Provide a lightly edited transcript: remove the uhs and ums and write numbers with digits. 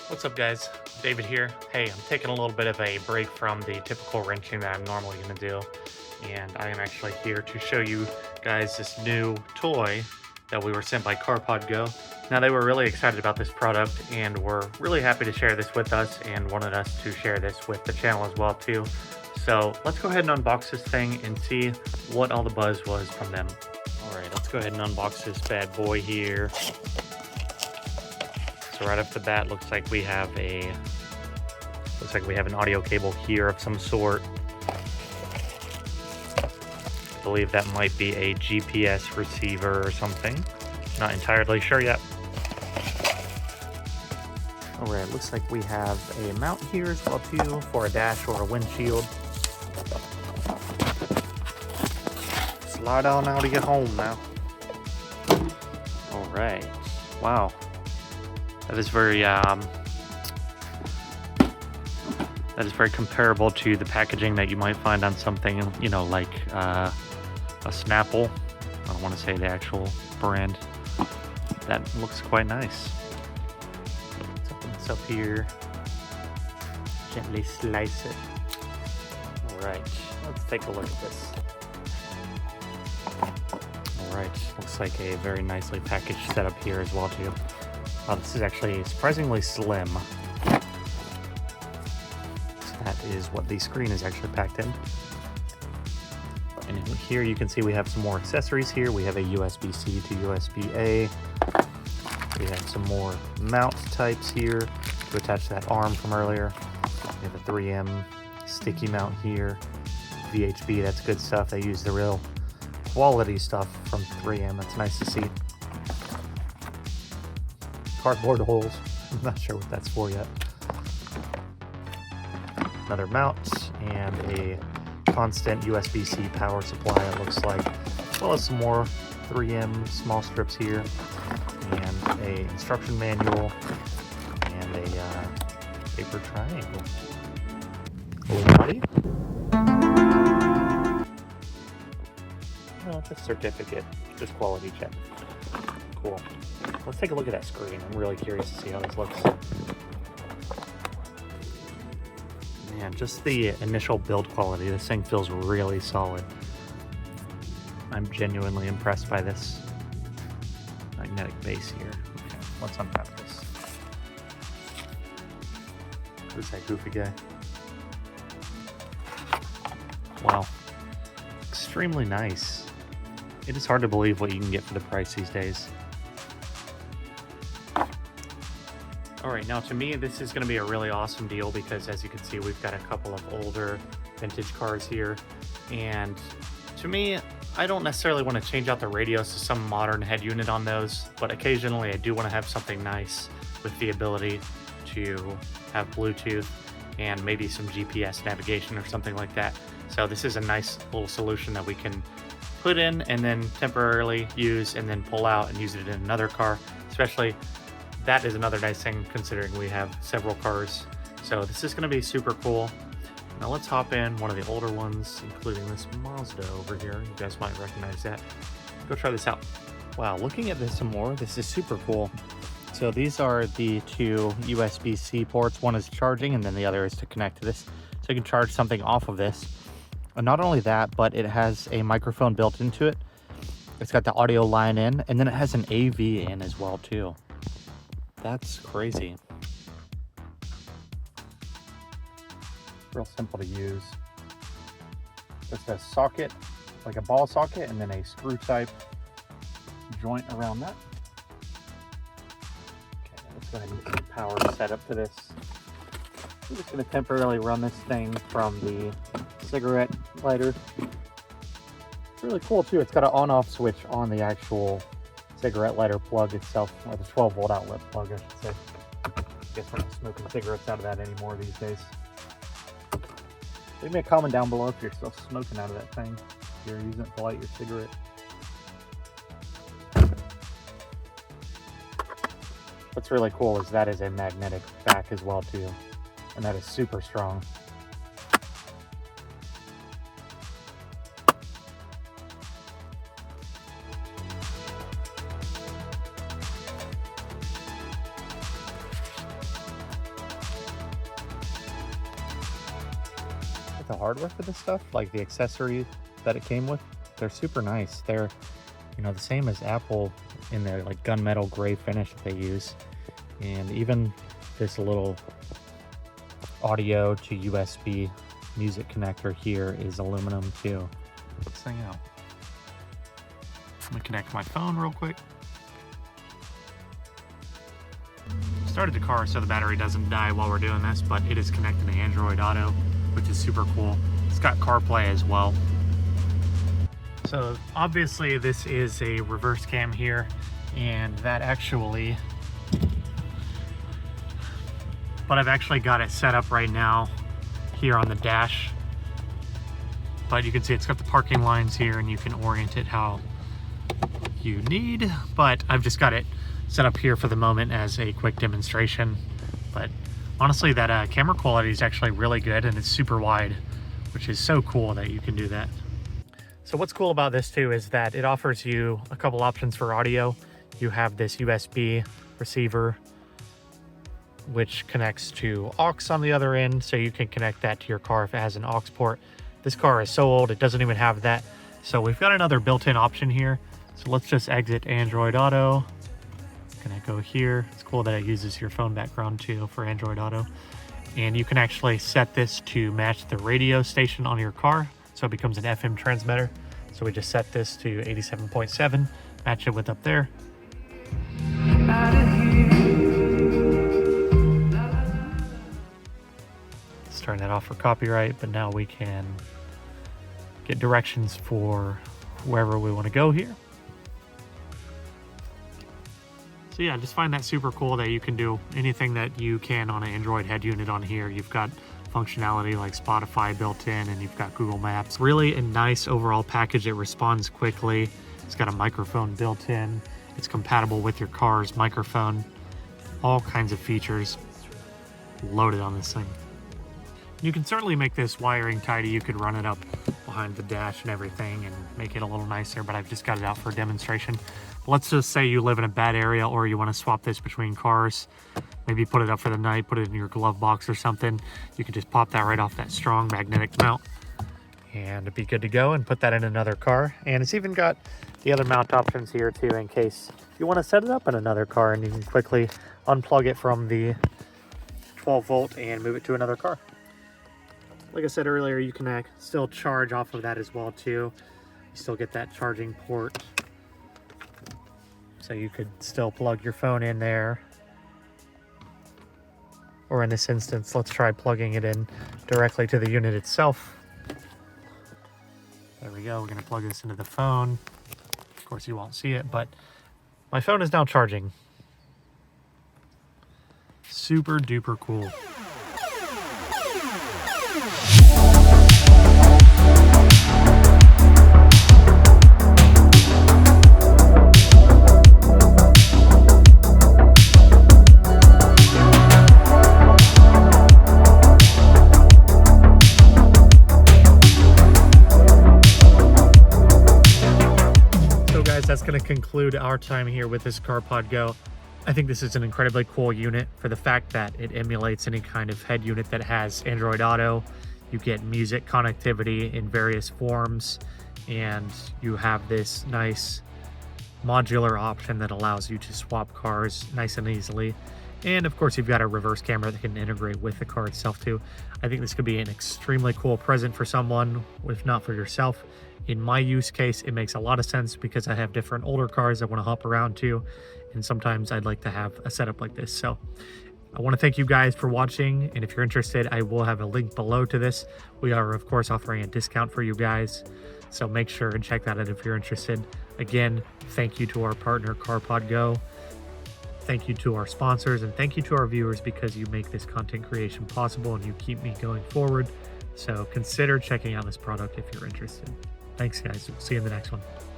What's up, guys? David here. Hey, I'm taking a little bit of a break from the typical wrenching that I'm normally going to do, and I am actually here to show you guys this new toy that we were sent by CARPODGO. Now, they were really excited about this product and were really happy to share this with us and wanted us to share this with the channel as well too. So let's go ahead and unbox this thing and see what all the buzz was from them. All right, let's go ahead and unbox this bad boy here. So right off the bat, looks like we have an audio cable here of some sort. I believe that might be a GPS receiver or something. Not entirely sure yet. All right, looks like we have a mount here as well too for a dash or a windshield. Slide on out of your home now. All right, wow. That is very comparable to the packaging that you might find on something, you know, like a Snapple. I don't want to say the actual brand. That looks quite nice. Let's open this up here. Gently slice it. All right, let's take a look at this. All right, looks like a very nicely packaged setup here as well too. This is actually surprisingly slim. So that is what the screen is actually packed in. And in here you can see we have some more accessories here. We have a USB-C to USB-A. We have some more mount types here to attach that arm from earlier. We have a 3M sticky mount here. VHB, that's good stuff. They use the real quality stuff from 3M. That's nice to see. Cardboard holes. I'm not sure what that's for yet. Another mount and a constant USB-C power supply, it looks like, as well as some more 3M small strips here, and a instruction manual, and a paper triangle. Illuminati? No, it's a certificate, just quality check. Cool. Let's take a look at that screen. I'm really curious to see how this looks. Man, just the initial build quality. This thing feels really solid. I'm genuinely impressed by this magnetic base here. Okay, let's unwrap this. Who's that goofy guy? Wow. Extremely nice. It is hard to believe what you can get for the price these days. Alright, now to me this is going to be a really awesome deal because as you can see we've got a couple of older vintage cars here, and to me I don't necessarily want to change out the radios to some modern head unit on those, but occasionally I do want to have something nice with the ability to have Bluetooth and maybe some GPS navigation or something like that. So this is a nice little solution that we can put in and then temporarily use and then pull out and use it in another car. Especially that is another nice thing considering we have several cars. So this is going to be super cool. Now let's hop in one of the older ones, including this Mazda over here. You guys might recognize that. Go try this out. Wow, looking at this some more, this is super cool. So these are the two USB-C ports. One is charging and then the other is to connect to this. So you can charge something off of this. And not only that, but it has a microphone built into it. It's got the audio line in, and then it has an AV in as well too. That's crazy. Real simple to use. Just a socket, like a ball socket, and then a screw type joint around that. Okay, let's go ahead and get some power set up to this. I'm just going to temporarily run this thing from the cigarette lighter. It's really cool too. It's got an on-off switch on the actual cigarette lighter plug itself, or the 12-volt outlet plug, I should say. I guess we're not smoking cigarettes out of that anymore these days. Leave me a comment down below if you're still smoking out of that thing, if you're using it to light your cigarette. What's really cool is that is a magnetic back as well too, and that is super strong. at the hardware for this stuff, like the accessory that it came with, they're super nice. They're, you know, the same as Apple in their like gunmetal gray finish that they use. And even this little audio to USB music connector here is aluminum too. Check this thing out. Let me connect my phone real quick. Started the car so the battery doesn't die while we're doing this, but it is connected to Android Auto, which is super cool. It's got CarPlay as well. So obviously this is a reverse cam here, and that actually, but I've actually got it set up right now here on the dash. But you can see it's got the parking lines here, and you can orient it how you need, but I've just got it set up here for the moment as a quick demonstration. But honestly, that camera quality is actually really good, and it's super wide, which is so cool that you can do that. So what's cool about this too is that it offers you a couple options for audio. You have this USB receiver, which connects to aux on the other end, so you can connect that to your car if it has an aux port. This car is so old, it doesn't even have that. So we've got another built-in option here. So let's just exit Android Auto. Gonna go here. It's cool that it uses your phone background too for Android Auto. And you can actually set this to match the radio station on your car, so it becomes an FM transmitter. So we just set this to 87.7, match it with up there. Let's turn that off for copyright, but now we can get directions for wherever we want to go here. So yeah, just find that super cool that you can do anything that you can on an Android head unit on here. You've got functionality like Spotify built in, and you've got Google Maps. Really a nice overall package. It responds quickly. It's got a microphone built in. It's compatible with your car's microphone. All kinds of features loaded on this thing. You can certainly make this wiring tidy. You could run it up behind the dash and everything and make it a little nicer, but I've just got it out for a demonstration. Let's just say you live in a bad area, or you want to swap this between cars. Maybe put it up for the night, put it in your glove box or something. You can just pop that right off that strong magnetic mount and it'd be good to go, and put that in another car. And it's even got the other mount options here too, in case you want to set it up in another car, and you can quickly unplug it from the 12 volt and move it to another car. Like I said earlier, you can still charge off of that as well too. You still get that charging port. So you could still plug your phone in there. Or in this instance, let's try plugging it in directly to the unit itself. There we go, we're gonna plug this into the phone. Of course you won't see it, but my phone is now charging. Super duper cool. That's going to conclude our time here with this CarPod Go. I think this is an incredibly cool unit for the fact that it emulates any kind of head unit that has Android Auto. You get music connectivity in various forms, and you have this nice modular option that allows you to swap cars nice and easily. And of course, you've got a reverse camera that can integrate with the car itself too. I think this could be an extremely cool present for someone, if not for yourself. In my use case, it makes a lot of sense because I have different older cars I want to hop around to, and sometimes I'd like to have a setup like this. So I want to thank you guys for watching, and if you're interested, I will have a link below to this. We are, of course, offering a discount for you guys, so make sure and check that out if you're interested. Again, thank you to our partner, CarPod Go. Thank you to our sponsors, and thank you to our viewers, because you make this content creation possible and you keep me going forward. So consider checking out this product if you're interested. Thanks, guys. We'll see you in the next one.